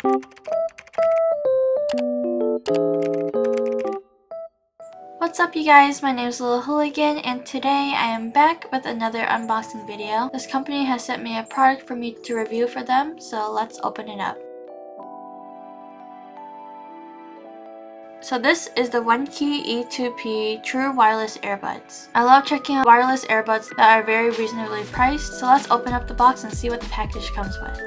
What's up you guys, my name is Little Hooligan and today I am back with another unboxing video. This company has sent me a product for me to review for them, so let's open it up. So this is the WENKEY E2P True Wireless Earbuds. I love checking out wireless earbuds that are very reasonably priced, so let's open up the box and see what the package comes with.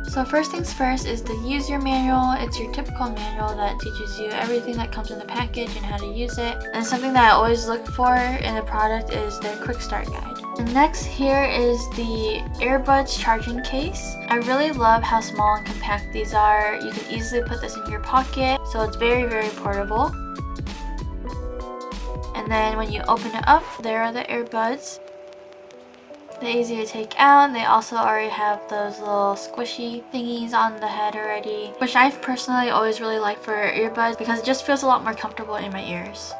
So first things first is the user manual. It's your typical manual that teaches you everything that comes in the package and how to use it. And something that I always look for in a product is their quick start guide. And next here is the earbuds charging case. I really love how small and compact these are. You can easily put this in your pocket, so it's very portable. And then when you open it up, there are the earbuds. They're easy to take out. They also already have those little squishy thingies on the head already, which I personally always really like for earbuds because it just feels a lot more comfortable in my ears.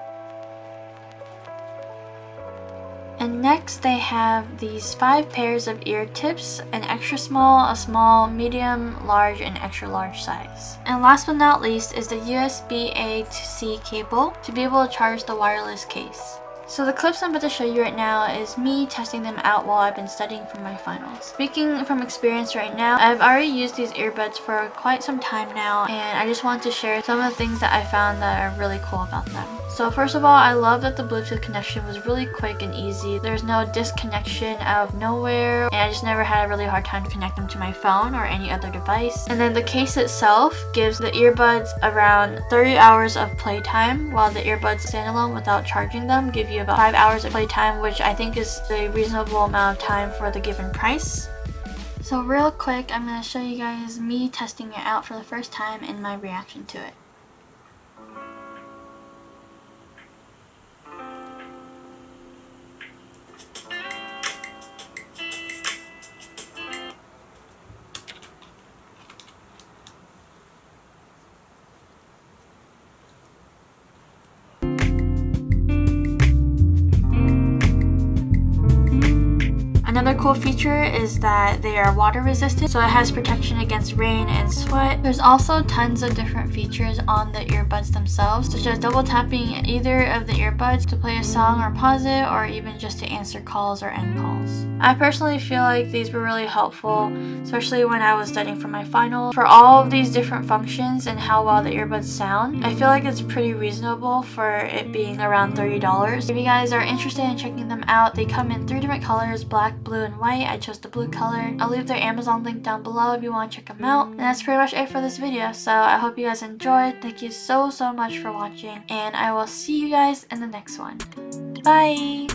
And next they have these 5 pairs of ear tips, an extra small, a small, medium, large, and extra large size. And last but not least is the USB-A to C cable to be able to charge the wireless case. So the clips I'm about to show you right now is me testing them out while I've been studying for my finals. Speaking from experience right now, I've already used these earbuds for quite some time now, and I just wanted to share some of the things that I found that are really cool about them. So first of all, I love that the Bluetooth connection was really quick and easy. There's no disconnection out of nowhere, and I just never had a really hard time to connect them to my phone or any other device. And then the case itself gives the earbuds around 30 hours of playtime, while the earbuds standalone without charging them give you about 5 hours of playtime, which I think is a reasonable amount of time for the given price. So real quick, I'm going to show you guys me testing it out for the first time and my reaction to it. Another cool feature is that they are water resistant, so it has protection against rain and sweat. There's also tons of different features on the earbuds themselves, such as double tapping either of the earbuds to play a song or pause it, or even just to answer calls or end calls. I personally feel like these were really helpful, especially when I was studying for my final. For all of these different functions and how well the earbuds sound, I feel like it's pretty reasonable for it being around $30. If you guys are interested in checking them out, they come in 3 different colors: black, blue, and white. I chose the blue color. I'll leave their Amazon link down below if you want to check them out. And that's pretty much it for this video, so I hope you guys enjoyed. Thank you so much for watching, and I will see you guys in the next one. Bye!